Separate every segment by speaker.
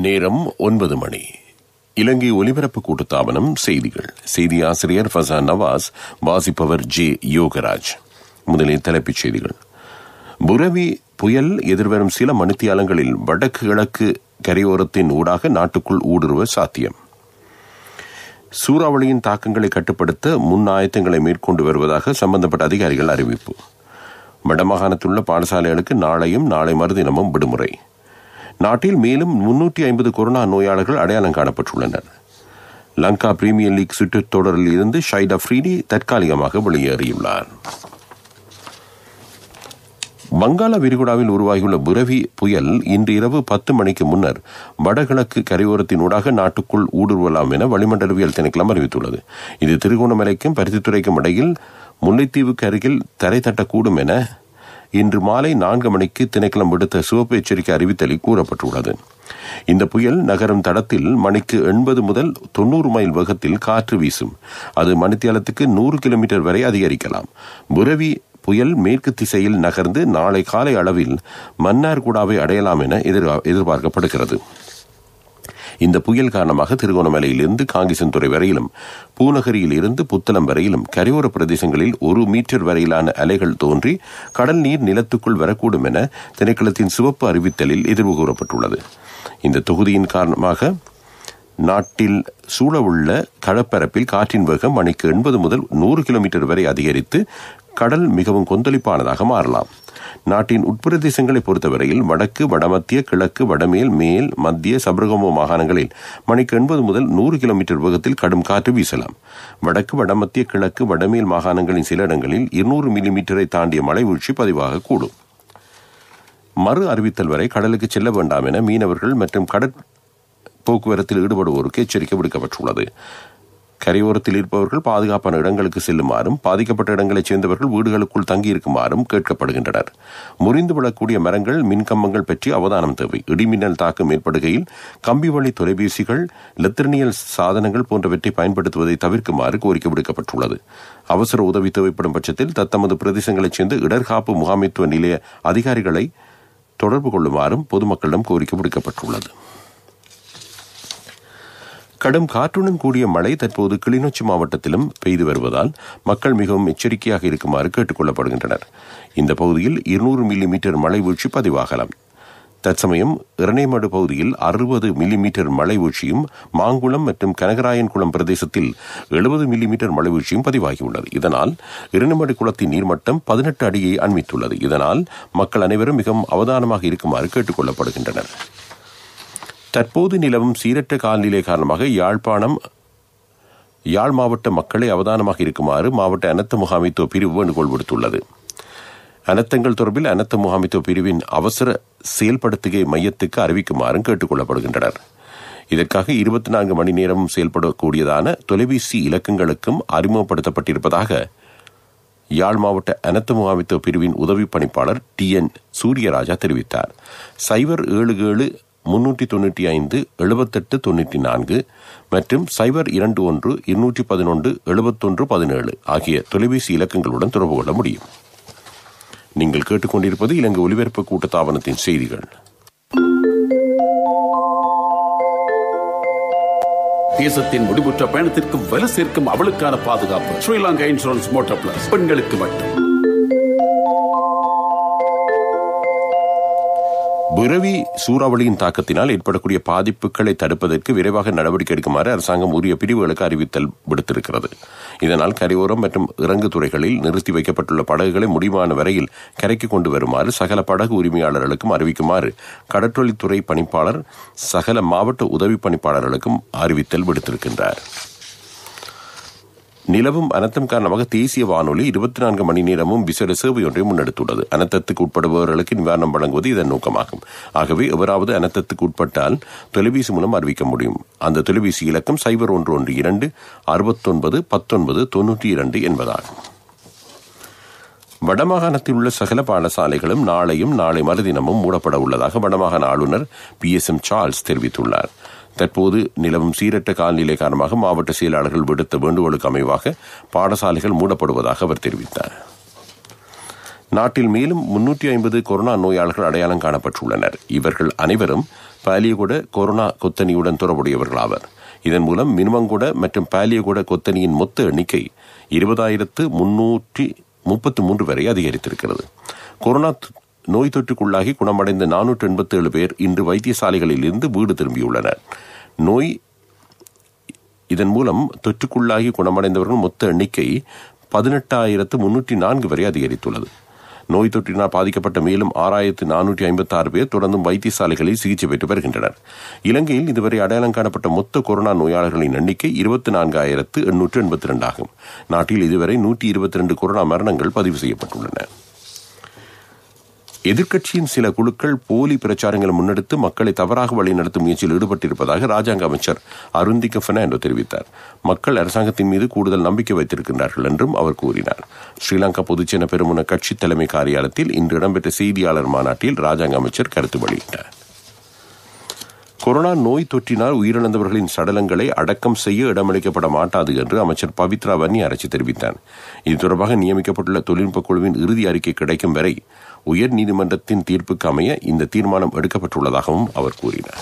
Speaker 1: நேரம் 9 மணி. இலங்கை ஒலிபரப்பு கூட்டுத்தாபனம் செய்திகள். செய்தி ஆசிரியர் ஃபசான் நவாஸ், வாசிப்பவர் ஜே யோகராஜ். முதலில் தலைப்புச் செய்திகள். புரவி புயல் எதிர்வரும் சில மணித்தியாலங்களில் வடக்கு கிழக்கு கரையோரத்தின் ஊடாக நாட்டுக்குள் ஊடுருவ சாத்தியம். சூறாவளியின் தாக்கங்களை கட்டுப்படுத்த முன் ஆயத்தங்களை மேற்கொண்டு வருவதாக சம்பந்தப்பட்ட அதிகாரிகள் அறிவிப்பு. வடமாகாணத்திலுள்ள பாடசாலைகளுக்கு நாளையும் நாளை மறுதினமும் விடுமுறை. நாட்டில் மேலும் 350 கொரோனா நோயாளர்கள் அடையாளம் காணப்பட்டுள்ளனர். லங்கா பிரீமியர் லீக் சுற்றுத் தொடரில் இருந்து ஷைட் அஃப்ரீடி தற்காலிகமாக வெளியேறியுள்ளார். வங்காள விரிகுடாவில் உருவாகியுள்ள புரவி புயல் இன்று இரவு 10 மணிக்கு முன்னர் வடகிழக்கு கரையோரத்தினூடாக நாட்டுக்குள் ஊடுருவலாம் என வளிமண்டலவியல் திணைக்களம் அறிவித்துள்ளது. இது திருகோணமலைக்கும் பருத்தித்துறைக்கும் இடையில் முல்லைத்தீவுக்கு அருகில் தரை தட்டக்கூடும் என இன்று மாலை 4 மணிக்கு திணைக்களம் விடுத்த சிவப்பு எச்சரிக்கை அறிவித்தலில் கூறப்பட்டுள்ளது. இந்த புயல் நகரும் தடத்தில் மணிக்கு 80 முதல் 90 மைல் வேகத்தில் காற்று வீசும். அது மணித்தியாலத்துக்கு 100 கிலோமீட்டர் வரை அதிகரிக்கலாம். புரவி புயல் மேற்கு திசையில் நகர்ந்து நாளை காலை அளவில் மன்னார்குடாவை அடையலாம் என எதிர்பார்க்கப்படுகிறது. இந்த புயல் காரணமாக திருகோணமலையிலிருந்து காங்கேசன்துறை வரையிலும், பூநகரியில் இருந்து புத்தளம் வரையிலும் கரையோர பிரதேசங்களில் 1 மீட்டர் வரையிலான அலைகள் தோன்றி கடல் நீர் நிலத்துக்குள் வரக்கூடும் என திணைக்களத்தின் சிவப்பு அறிவித்தலில் எதிர்வு கூறப்பட்டுள்ளது. இந்த தொகுதியின் காரணமாக நாட்டில் சூழவுள்ள கடற்பரப்பில் காற்றின் வேகம் மணிக்கு 80 முதல் 100 கிலோமீட்டர் வரை அதிகரித்து கடல் மிகவும் கொந்தளிப்பானதாக மாறலாம். நாட்டின் உட்பிரதேசங்களை பொறுத்தவரையில் வடக்கு, வடமத்திய, கிழக்கு, வடமேல், மேல், மத்திய, சபரகமோ மாகாணங்களில் மணிக்கு 80 முதல் 100 கிலோமீட்டர் வேகத்தில் கடும் காற்று வீசலாம். வடக்கு, வடமத்திய, கிழக்கு, வடமேல் மாகாணங்களின் சில இடங்களில் 200 மில்லிமீட்டரை தாண்டிய மழை வீழ்ச்சி பதிவாக கூடும். மறு அறிவித்தல் வரை கடலுக்கு செல்ல வேண்டாம் என மீனவர்கள் மற்றும் போக்குவரத்தில் ஈடுபடுவோருக்கு எச்சரிக்கை விடுக்கப்பட்டுள்ளது. கரையோரத்தில் இருப்பவர்கள் பாதுகாப்பான இடங்களுக்கு செல்லுமாறும், பாதிக்கப்பட்ட இடங்களைச் சேர்ந்தவர்கள் வீடுகளுக்குள் தங்கியிருக்குமாறும் கேட்கப்படுகின்றனர். முறிந்து விடக்கூடிய மரங்கள், மின்கம்பங்கள் பற்றி அவதானம் தேவை. இடிமின்னல் தாக்கம் ஏற்படுகையில் கம்பி வழி தொலைபேசிகள், எலக்ட்ரானியல் சாதனங்கள் போன்றவற்றை பயன்படுத்துவதை தவிர்க்குமாறு கோரிக்கை விடுக்கப்பட்டுள்ளது. அவசர உதவி தேவைப்படும் பட்சத்தில் தத்தமது பிரதேசங்களைச் சேர்ந்த இடர்காப்பு முகாமைத்துவ நிலைய அதிகாரிகளை தொடர்பு கொள்ளுமாறும் பொதுமக்களிடம் கோரிக்கை விடுக்கப்பட்டுள்ளது. கடும் காற்றுடன் கூடிய மழை தற்போது கிளிநொச்சி மாவட்டத்திலும் பெய்து வருவதால் மக்கள் மிகவும் எச்சரிக்கையாக இருக்குமாறு கேட்டுக் கொள்ளப்படுகின்றனர். இந்த பகுதியில் 200 மில்லிமீட்டர் மழை வீழ்ச்சி பதிவாகலாம். தற்சமயம் இரணைமடு பகுதியில் 60 மில்லிமீட்டர் மழை வீழ்ச்சியும், மாங்குளம் மற்றும் கனகராயன்குளம் பிரதேசத்தில் 70 மில்லிமீட்டர் மழை வீழ்ச்சியும் பதிவாகியுள்ளது. இதனால் இரணைமடு குளத்தின் நீர்மட்டம் 18 அடியை அண்மித்துள்ளது. இதனால் மக்கள் அனைவரும் மிகவும் அவதானமாக இருக்குமாறு கேட்டுக் கொள்ளப்படுகின்றனர். தற்போது நிலவும் சீரற்ற காலநிலை காரணமாக யாழ் மாவட்ட மக்களை அவதானமாக இருக்குமாறு மாவட்ட அனர்த்த முகாமைத்துவ பிரிவு வேண்டுகோள் விடுத்துள்ளது. அனர்த்தங்கள் தொடர்பில் அனர்த்த முகாமைத்துவ பிரிவின் அவசர செயல்படுத்துகை மையத்துக்கு அறிவிக்குமாறும் கேட்டுக் கொள்ளப்படுகின்றனர். இதற்காக 24 மணி நேரமும் செயல்படக்கூடியதான தொலைபேசி இலக்கங்களுக்கும் அறிமுகப்படுத்தப்பட்டிருப்பதாக யாழ் மாவட்ட அனர்த்த முகாமைத்துவ பிரிவின் உதவி பணிப்பாளர் TN சூரியராஜா தெரிவித்தார். 077 395 78 94 மற்றும் 021 211 71 17 ஆகிய தொலைபேசி இலக்கங்களுடன் தொடர்பு கொள்ள முடியும். நீங்கள் கேட்டுக்கொண்டிருப்பது இலங்கை ஒலிபரப்பு கூட்டுத்தாபனத்தின் செய்திகள்.
Speaker 2: தேசத்தின் முடிவுற்ற பயணத்திற்கு வலு சேர்க்கும் அவளுக்கான பாதுகாப்பு ஸ்ரீலங்கா இன்சூரன்ஸ் மோட்டார் பிளஸ். பெண்களுக்கு மட்டும்.
Speaker 1: புரவி சூறாவளியின் தாக்கத்தினால் ஏற்படக்கூடிய பாதிப்புகளை தடுப்பதற்கு விரைவாக நடவடிக்கை எடுக்குமாறு அரசாங்கம் உரிய பிரிவுகளுக்கு அறிவித்தல் விடுத்திருக்கிறது. இதனால் கரையோரம் மற்றும் இறங்கு துறைகளில் நிறுத்தி வைக்கப்பட்டுள்ள படகுகளை முடிவான வரையில் கரைக்கு கொண்டு வருமாறு சகல படகு உரிமையாளர்களுக்கும் அறிவிக்குமாறு கடற்றொழில்துறை பணிப்பாளர் சகல மாவட்ட உதவி பணிப்பாளர்களுக்கும் அறிவித்தல் விடுத்திருக்கின்றார். நிலவும் அனர்த்தம் காரணமாக தேசிய வானொலி 24 மணி நேரமும் விசேட சேவை ஒன்றை முன்னெடுத்துள்ளது. அனர்த்தத்துக்கு உட்படுபவர்களுக்கு நிவாரணம் வழங்குவது இதன் நோக்கமாகும். ஆகவே எவராவது அனர்த்தத்துக்கு உட்பட்டால் தொலைபேசி மூலம் அறிவிக்க முடியும். அந்த தொலைபேசி இலக்கம் 0112 69 19 92 என்பதாகும். வடமாகாணத்தில் உள்ள சகல பாடசாலைகளும் நாளையும் நாளை மறுதினமும் மூடப்பட உள்ளதாக வடமாகாண ஆளுநர் PSM சார்ல்ஸ் தெரிவித்துள்ளார். தற்போது நிலவும் சீரற்ற காலநிலை காரணமாக மாவட்ட செயலாளர்கள் விடுத்த வேண்டுகோளுக்கு அமைவாக பாடசாலைகள் மூடப்படுவதாக அவர் தெரிவித்தார். நாட்டில் மேலும் 350 கொரோனா நோயாளர்கள் அடையாளம் காணப்பட்டுள்ளனர். இவர்கள் அனைவரும் பாலியகுட கொரோனா கொத்தணியுடன் தொடர்புடையவர்களாவர். இதன் மூலம் மினுமங்குட மற்றும் பாலியகுட கொத்தணியின் மொத்த எண்ணிக்கை 20,333 வரை அதிகரித்திருக்கிறது. கொரோனா நோய் தொற்றுக்குள்ளாகி குணமடைந்த 487 பேர் இன்று வைத்தியசாலைகளில் இருந்து வீடு திரும்பியுள்ளனர். இதன் மூலம் தொற்றுக்குள்ளாகி குணமடைந்தவர்கள் மொத்த எண்ணிக்கை 18,304 வரை அதிகரித்துள்ளது. நோய் தொற்றினால் பாதிக்கப்பட்ட மேலும் 6,456 பேர் தொடர்ந்தும் வைத்தியசாலைகளில் சிகிச்சை பெற்று வருகின்றனர். இலங்கையில் இதுவரை அடையாளம் காணப்பட்ட மொத்த கொரோனா நோயாளர்களின் எண்ணிக்கை 24,882 ஆகும். நாட்டில் இதுவரை 122 கொரோனா மரணங்கள் பதிவு செய்யப்பட்டுள்ளன. எதிர்க்கட்சியின் சில குழுக்கள் போலி பிரச்சாரங்களை முன்னெடுத்து மக்களை தவறாக வழிநடத்தும் முயற்சியில் ஈடுபட்டிருப்பதாக ராஜாங்க அமைச்சர் அருந்திக பெர்னாண்டோ தெரிவித்தார். மக்கள் அரசாங்கத்தின் மீது கூடுதல் நம்பிக்கை வைத்திருக்கின்றார்கள் என்றும் அவர் கூறினார். ஸ்ரீலங்கா பொதுஜன பெரமுன கட்சி தலைமை காரியாலயத்தில் இன்று இடம்பெற்ற செய்தியாளர் மாநாட்டில் ராஜாங்க அமைச்சர் கருத்து வெளியிட்டார். கொரோனா நோய் தொற்றினால் உயிரிழந்தவர்களின் சடலங்களை அடக்கம் செய்ய இடமளிக்கப்பட மாட்டாது என்று அமைச்சர் பவித்ரா வன்னியாரச்சி தெரிவித்தார். இது தொடர்பாக நியமிக்கப்பட்டுள்ள தொழில்நுட்ப குழுவின் இறுதி அறிக்கை கிடைக்கும் வரை உயர் நீதிமன்றத்தின் தீர்ப்புக்கு அமைய இந்த தீர்மானம் எடுக்கப்பட்டுள்ளதாகவும் அவர் கூறினார்.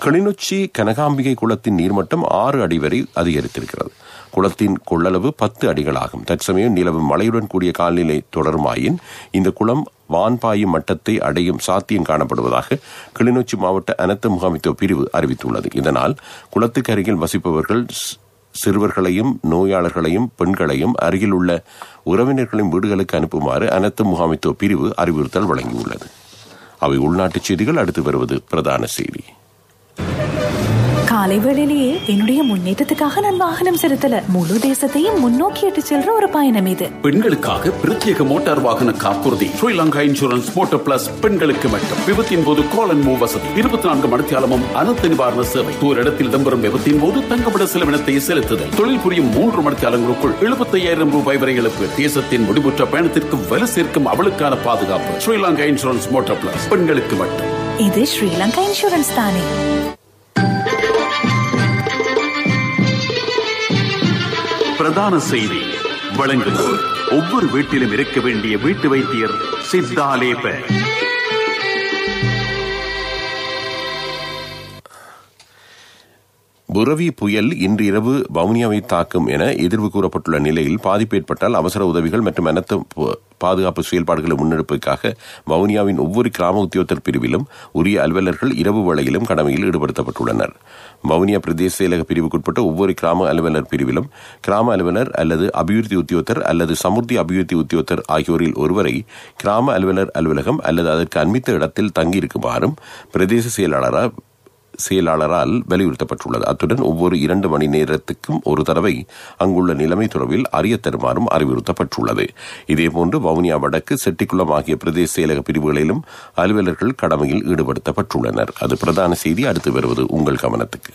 Speaker 1: கிளிநொச்சி கனகாம்பிகை குளத்தின் நீர்மட்டம் 6 அடி வரை அதிகரித்திருக்கிறது. குளத்தின் கொள்ளளவு 10 அடிகளாகும். தற்சமயம் நிலவும் மழையுடன் கூடிய காலநிலை தொடருமாயின் இந்த குளம் வான்பாயும் மட்டத்தை அடையும் சாத்தியம் காணப்படுவதாக கிளிநொச்சி மாவட்ட அனர்த்த முகாமைத்துவ பிரிவு அறிவித்துள்ளது. இதனால் குளத்துக்கு அருகில் வசிப்பவர்கள் சிறுவர்களையும் நோயாளர்களையும் பெண்களையும் அருகில் உள்ள உறவினர்களின் வீடுகளுக்கு அனுப்புமாறு அனர்த்த முகாமைத்துவ பிரிவு அறிவுறுத்தல் வழங்கியுள்ளது. அவை உள்நாட்டுச் செய்திகள். அடுத்து வருவது பிரதான செய்தி.
Speaker 3: காலை வேளையிலேயே என்னுடைய முன்னேற்றத்துக்காக நான் வாகனம் செலுத்தல, முழு தேசத்தையும் முன்னோக்கி இட்டு செல்ற ஒரு பயணம் இது.
Speaker 2: பெண்களுக்காக பிரத்யேக மோட்டார் வாகன காப்புறுதி ஸ்ரீலங்கா இன்சூரன்ஸ் மோட்டார் பிளஸ். பெண்களுக்கு மட்டும். விபத்தின் போது கால் அண்ட் மூவ் வசதி, 24 மணித்தியாலமும் அனர்த்த நிவாரண சேவை, ஒரு இடத்தில் இடம்பெறும் விபத்தின் போது தங்கப்பட செலவினத்தை செலுத்துதல், தொழில் புரியும் 3 மணித்தியாலங்களுக்குள் 75,000 ரூபாய் வரை இழப்பு, தேசத்தின் முடிவுற்ற பயணத்திற்கு வலு சேர்க்கும் அவளுக்கான பாதுகாப்பு. Sri Lanka insurance motor plus. பெண்களுக்கு மட்டும்.
Speaker 3: இது ஸ்ரீலங்கா இன்சூரன்ஸ் தானே.
Speaker 4: பிரதான செய்தி வழங்குவோர் ஒவ்வொரு வீட்டிலும் இருக்க வேண்டிய வீட்டு வைத்தியர் சித்தாலேப.
Speaker 1: புரவி புயல் இன்று இரவு வவுனியாவை தாக்கும் என எதிர்வு கூறப்பட்டுள்ள நிலையில் பாதிப்பு ஏற்பட்டால் அவசர உதவிகள் மற்றும் அனர்த்த பாதுகாப்பு செயல்பாடுகளை முன்னெடுப்பதற்காக வவுனியாவின் ஒவ்வொரு கிராம உத்தியோகத்தர் பிரிவிலும் உரிய அலுவலர்கள் இரவு வேளையிலும் கடமையில் ஈடுபடுத்தப்பட்டுள்ளனர். வவுனியா பிரதேச செயலக பிரிவுக்குட்பட்ட ஒவ்வொரு கிராம அலுவலர் பிரிவிலும் கிராம அலுவலர் அல்லது அபிவிருத்தி உத்தியோகத்தர் அல்லது சமுர்த்தி அபிவிருத்தி உத்தியோகத்தர் ஆகியோரில் ஒருவரை கிராம அலுவலர் அலுவலகம் அல்லது அதற்கு அண்மித்த இடத்தில் தங்கியிருக்குமாறும் பிரதேச செயலாளரால் வலியுறுத்தப்பட்டுள்ளது. அத்துடன் ஒவ்வொரு 2 மணி நேரத்துக்கும் ஒரு தடவை அங்குள்ள நிலைமை தொடர்பில் அறிய தருமாறும் அறிவுறுத்தப்பட்டுள்ளது. இதேபோன்று வவுனியா வடக்கு, செட்டிக்குளம் ஆகிய பிரதேச செயலக பிரிவுகளிலும் அலுவலர்கள் கடமையில் ஈடுபடுத்தப்பட்டுள்ளனர். அது பிரதான செய்தி. அடுத்து வருவது உங்கள் கவனத்துக்கு.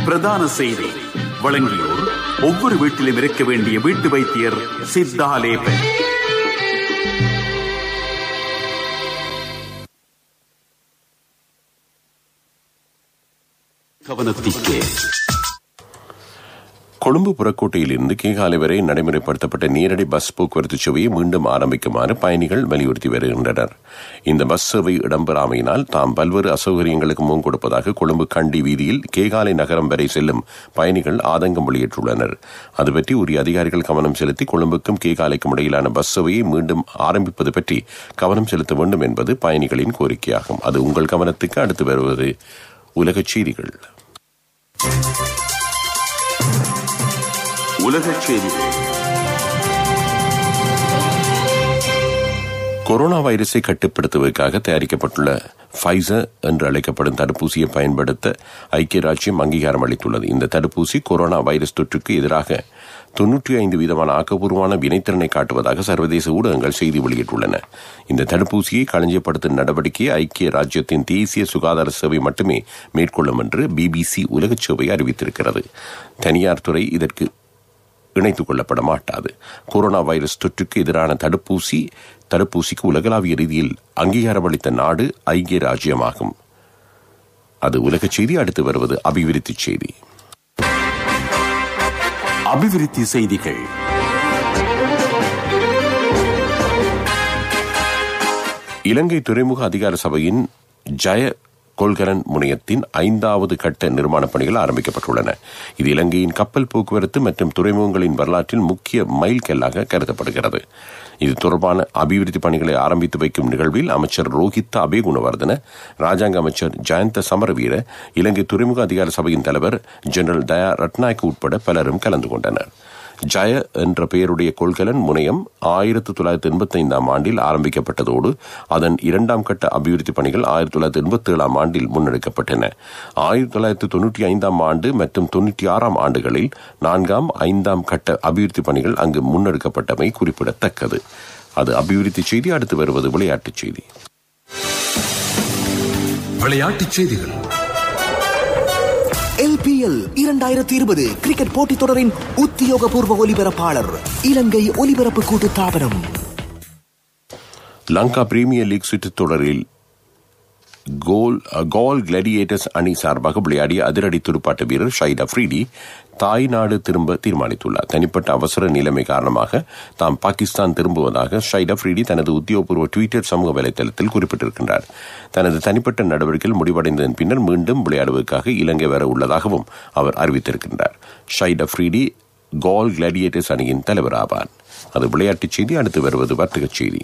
Speaker 4: பிரதான செய்தி வழங்கியோர் ஒவ்வொரு வீட்டிலும் இருக்க வேண்டிய வீட்டு வைத்தியர் சித்தாலேப.
Speaker 1: கொழும்பு புறக்கோட்டையிலிருந்து கேகாலை வரை நடைமுறைப்படுத்தப்பட்ட நேரடி பஸ் போக்குவரத்து சேவையை மீண்டும் ஆரம்பிக்குமாறு பயணிகள் வலியுறுத்தி வருகின்றனர். இந்த பஸ் சேவை இடம்பெறாமையினால் தாம் பல்வேறு அசௌகரியங்களுக்கு முகம் கொடுப்பதாக கொழும்பு கண்டி வீதியில் கேகாலை நகரம் வரை செல்லும் பயணிகள் ஆதங்கம் வெளியிட்டுள்ளனர். அதுபற்றி உரிய அதிகாரிகள் கவனம் செலுத்தி கொழும்புக்கும் கேகாலைக்கும் இடையிலான பஸ் சேவையை மீண்டும் ஆரம்பிப்பது பற்றி கவனம் செலுத்த வேண்டும் என்பது பயணிகளின் கோரிக்கையாகும். அது உங்கள் கவனத்துக்கு. அடுத்து வருவது உலகச் செய்திகள்.
Speaker 4: உலகச் செய்திகள்.
Speaker 1: கொரோனா வைரஸை கட்டுப்படுத்துவதற்காக தயாரிக்கப்பட்டுள்ள ஃபைசர் என்று அழைக்கப்படும் தடுப்பூசியை பயன்படுத்த ஐக்கிய ராஜ்யம் அங்கீகாரம் அளித்துள்ளது. இந்த தடுப்பூசி கொரோனா வைரஸ் தொற்றுக்கு எதிராக 95% ஆக்கப்பூர்வமான வினைத்திறனை காட்டுவதாக சர்வதேச ஊடகங்கள் செய்தி வெளியிட்டுள்ளன. இந்த தடுப்பூசியை களஞ்சியப்படுத்தும் நடவடிக்கையை ஐக்கிய ராஜ்யத்தின் தேசிய சுகாதார சேவை மட்டுமே மேற்கொள்ளும் என்று BBC உலகச் சேவை அறிவித்திருக்கிறது. தனியார் துறை இதற்கு இணைத்துக் கொள்ளப்பட மாட்டாது. கொரோனா வைரஸ் தொற்றுக்கு எதிரான தடுப்பூசிக்கு உலகளாவிய ரீதியில் அங்கீகாரம் அளித்த நாடு ஐக்கிய ராஜ்யமாகும். அது உலகச் செய்தி. அடுத்து வருவது அபிவிருத்தி செய்தி.
Speaker 4: அபிவிருத்தி செய்திகள்.
Speaker 1: இலங்கை துறைமுக அதிகார சபையின் ஜய கொள்கலன் முனையத்தின் 5வது கட்ட நிர்மாணப் பணிகள் ஆரம்பிக்கப்பட்டுள்ளன. இது இலங்கையின் கப்பல் போக்குவரத்து மற்றும் துறைமுகங்களின் வரலாற்றில் முக்கிய மைல்கல்லாக கருதப்படுகிறது. இது தொடர்பான அபிவிருத்தி பணிகளை ஆரம்பித்து வைக்கும் நிகழ்வில் அமைச்சர் ரோஹித் அபேகுணவர்தன, ராஜாங்க அமைச்சர் ஜயந்த சமரவீர, இலங்கை துறைமுக அதிகார சபையின் தலைவர் ஜெனரல் தயா ரட்நாயக் உட்பட பலரும் கலந்து கொண்டனர். ஜய என்ற பெயருடைய கொள்கலன் முனையம் 1985 ஆண்டில் ஆரம்பிக்கப்பட்டதோடு அதன் 2ஆம் கட்ட அபிவிருத்தி பணிகள் 1987 ஆண்டில் முன்னெடுக்கப்பட்டன. 1995 ஆண்டு மற்றும் 96 ஆண்டுகளில் 4ஆம் 5ஆம் கட்ட அபிவிருத்தி பணிகள் அங்கு முன்னெடுக்கப்பட்டமை குறிப்பிடத்தக்கது. அது அபிவிருத்தி செய்தி. அடுத்து வருவது விளையாட்டுச் செய்தி.
Speaker 5: விளையாட்டுச் செய்திகள்.
Speaker 6: LPL 2020 கிரிக்கெட் போட்டித் தொடரின் உத்தியோகபூர்வ ஒலிபரப்பாளர் இலங்கை ஒலிபரப்பு கூட்டு தாபனம்.
Speaker 1: லங்கா பிரீமியர் லீக் சுற்றுத் தொடரில் கோல் கிளாடியேட்டர்ஸ் அணி சார்பாக விளையாடிய அதிரடி துடுப்பாட்ட வீரர் ஷஹீத் அஃப்ரிடி தாய் நாடு திரும்ப தீர்மானித்துள்ளார். தனிப்பட்ட அவசர நிலைமை காரணமாக தாம் பாகிஸ்தான் திரும்புவதாக ஷஹீத் அஃப்ரிடி தனது உத்தியோகபூர்வ ட்விட்டர் சமூக வலைதளத்தில் குறிப்பிட்டிருக்கின்றார். தனது தனிப்பட்ட நடவடிக்கைகள் முடிவடைந்ததன் பின்னர் மீண்டும் விளையாடுவதற்காக இலங்கை வர உள்ளதாகவும் அவர் அறிவித்திருக்கின்றார். ஷஹீத் அஃப்ரிடி கோல் கிளாடியேட்டர்ஸ் அணியின் தலைவர் ஆவார். அது விளையாட்டுச் செய்தி. அடுத்து வருவது வர்த்தகச் செய்தி.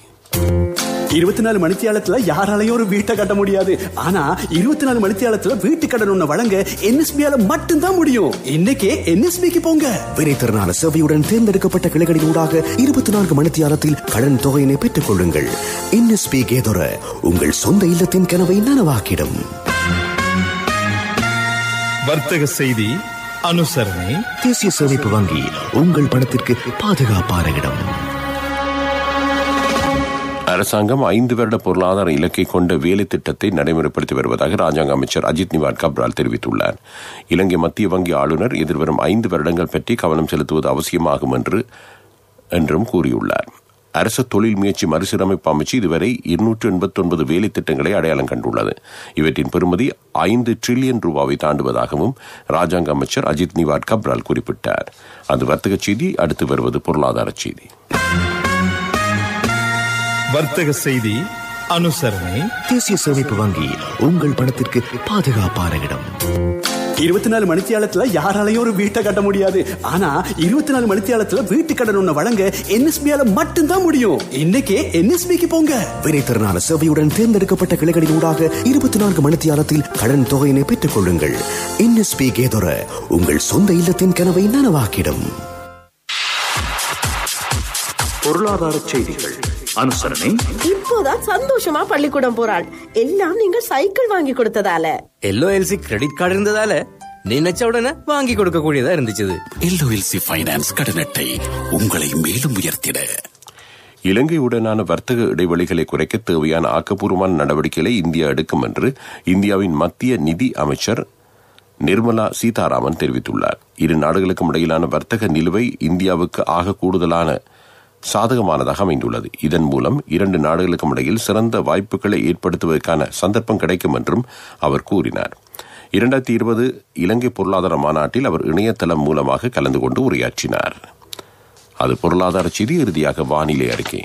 Speaker 7: 24 மணித்தியாலத்துல யாராலையும் ஒரு வீட்டை கட்ட முடியாது. ஆனா 24 மணித்தியாலத்துல வீட்டு கடன் ஒண்ணு வழங்க NSBயால மட்டும்தான் முடியும். இன்னைக்கே NSBக்கு போங்க.
Speaker 6: விரைத்திறனான சேவையுடன் தேர்ந்தெடுக்கப்பட்ட கிளைகளின் ஊடாக 24 மணித்தியாலத்தில் கடன் தொகையினை பெற்றுக் கொள்ளுங்கள். NSB கேதொர உங்கள் சொந்த இல்லத்தின் கனவை நனவாக்கிடும்.
Speaker 5: வர்த்தக செய்தி அனுசரணை.
Speaker 6: தேசிய சேமிப்பு வங்கி உங்கள் பணத்திற்கு பாதுகாப்பான இடம்.
Speaker 1: அரசாங்கம் 5 வருட பொருளாதார இலக்கை கொண்ட வேலை திட்டத்தை நடைமுறைப்படுத்தி வருவதாக ராஜாங்க அமைச்சர் அஜித் நிவாட் கப்ரால் தெரிவித்துள்ளார். இலங்கை மத்திய வங்கி ஆளுநர் எதிர்வரும் 5 வருடங்கள் பற்றி கவனம் செலுத்துவது அவசியமாகும் என்றும் கூறியுள்ளார். அரசு தொழில் முயற்சி மறுசீரமைப்பு அமைச்சு இதுவரை 289 வேலை திட்டங்களை அடையாளம் கண்டுள்ளது. இவற்றின் பெறுமதி 5 டிரில்லியன் ரூபாவை தாண்டுவதாகவும் ராஜாங்க அமைச்சர் அஜித் நிவாட் கப்ரால் குறிப்பிட்டார். அது வர்த்தக செய்தி. அடுத்து வருவது பொருளாதார செய்தி.
Speaker 5: வர்த்தக செய்தி அனுசரணை.
Speaker 6: தேசிய சேமிப்பு வங்கி உங்கள் பணத்திற்கு பாதுகாப்பான இடம்.
Speaker 7: 24 மணித்தியாலத்துல யாராலையும் ஒரு வீட்டை கட்ட முடியாது. ஆனா 24 மணித்தியாலத்துல வீட்டு கடன் ஒண்ணு வழங்க NSBயால மட்டும்தான் முடியும். இன்னைக்கே NSBக்கு போங்க.
Speaker 6: விரைத்திறனான சேவையுடன் தேர்ந்தெடுக்கப்பட்ட கிளைகளின் ஊடாக 24 மணித்தியாலத்தில் கடன் தொகையினை பெற்றுக் கொள்ளுங்கள். NSB கேதொர உங்கள் சொந்த இல்லத்தின் கனவை நனவாக்கிடும்.
Speaker 4: பொருளாதார செய்திகள் அனுசரணை.
Speaker 8: இப்போதான் சந்தோஷமா பள்ளிக்கூடம் போறாள். எல்லாம் நீங்க சைக்கிள் வாங்கி கொடுத்ததால.
Speaker 9: LOLC கிரெடிட் கார்டு இருந்ததால நினைச்ச உடனே வாங்கி கொடுக்க கூடியதா இருந்துச்சு.
Speaker 2: LOLC ஃபைனான்ஸ் கடன் அட்டை உங்களை மேலும் உயர்த்திட.
Speaker 1: இலங்கையுடனான வர்த்தக இடைவெளிகளை குறைக்க தேவையான ஆக்கப்பூர்வமான நடவடிக்கைகளை இந்தியா எடுக்கும் என்று இந்தியாவின் மத்திய நிதி அமைச்சர் நிர்மலா சீதாராமன் தெரிவித்துள்ளார். இரு நாடுகளுக்கும் இடையிலான வர்த்தக நிலுவை இந்தியாவுக்கு ஆக கூடுதலான சாதகமானதாக அமைந்துள்ளது. இதன் மூலம் 2 நாடுகளுக்கும் இடையில் சிறந்த வாய்ப்புகளை ஏற்படுத்துவதற்கான சந்தர்ப்பம் கிடைக்கும் என்றும் அவர் கூறினார். 2020 இலங்கை பொருளாதார மாநாட்டில் அவர் இணையதளம் மூலமாக கலந்து கொண்டு உரையாற்றினார். அது பொருளாதார செய்தி. இறுதியாக வானிலை அறிக்கை.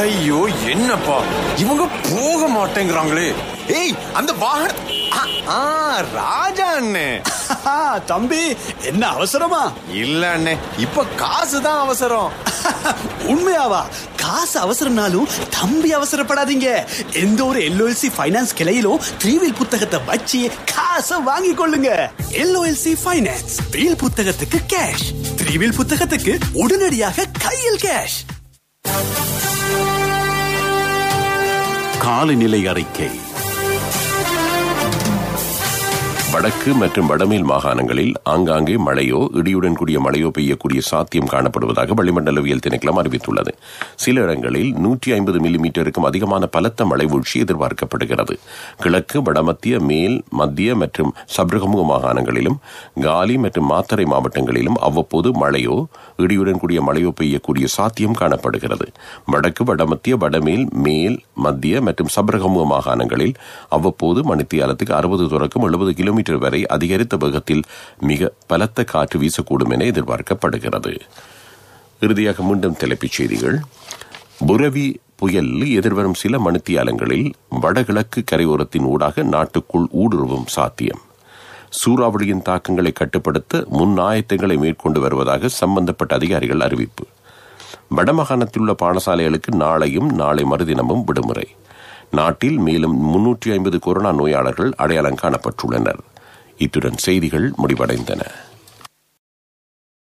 Speaker 10: ஐயோ என்னப்பா இவங்க போக மாட்டேங்கிறாங்களே. ஏய் அந்த வாகனம் ராஜா அண்ணே.
Speaker 7: தம்பி என்ன அவசரமா?
Speaker 10: இல்ல அண்ணே, இப்ப காசு தான் அவசரம்.
Speaker 7: உண்மையாவா? காசு அவசரம்னாலும் தம்பி அவசரப்படாதீங்க. எந்த ஒரு LOLC ஃபைனான்ஸ் கிளையிலும் 3-வீல் புத்தகத்தை வச்சு காசை வாங்கி கொள்ளுங்க. LOLC ஃபைனான்ஸ் வீல் புத்தகத்துக்கு கேஷ், 3-வீல் புத்தகத்துக்கு உடனடியாக கையில் கேஷ்.
Speaker 2: காலநிலை அறிக்கை.
Speaker 1: வடக்கு மற்றும் வடமேல் மாகாணங்களில் ஆங்காங்கே மழையோ இடியுடன் கூடிய மழையோ பெய்யக்கூடிய சாத்தியம் காணப்படுவதாக வளிமண்டலவியல் திணைக்களம் அறிவித்துள்ளது. சில இடங்களில் 150 மில்லிமீட்டருக்கும் அதிகமான பலத்த மழை வீழ்ச்சி எதிர்பார்க்கப்படுகிறது. கிழக்கு, வடமத்திய, மேல், மத்திய மற்றும் சப்ரகமுக மாகாணங்களிலும் காலி மற்றும் மாத்தறை மாவட்டங்களிலும் அவ்வப்போது மழையோ இடியுடன் கூடிய மழையோ பெய்யக்கூடிய சாத்தியம் காணப்படுகிறது. வடக்கு, வடமத்திய, வடமேல், மேல், மத்திய மற்றும் சப்ரகமுக மாகாணங்களில் அவ்வப்போது மணித்தியாலத்துக்கு 60 தொடக்கம் 70 கிலோமீட்டர் வரை அதிகரித்த வேகத்தில் மிக பலத்த காற்று வீசக்கூடும் என எதிர்பார்க்கப்படுகிறது. இறுதியாக மீண்டும் தலைப்புச் செய்திகள். புரவி புயல் எதிர்வரும் சில மணித்தியாலங்களில் வடகிழக்கு கரையோரத்தின் ஊடாக நாட்டுக்குள் ஊடுருவும் சாத்தியம். சூறாவளியின் தாக்கங்களை கட்டுப்படுத்த முன்னாயத்தங்களை மேற்கொண்டு வருவதாக சம்பந்தப்பட்ட அதிகாரிகள் அறிவிப்பு. வடமாகாணத்தில் உள்ள பாடசாலைகளுக்கு நாளையும் நாளை மறுதினமும் விடுமுறை. நாட்டில் மேலும் 350 கொரோனா நோயாளர்கள் அடையாளம் காணப்பட்டுள்ளனர். இத்துடன் செய்திகள் முடிவடைந்தன.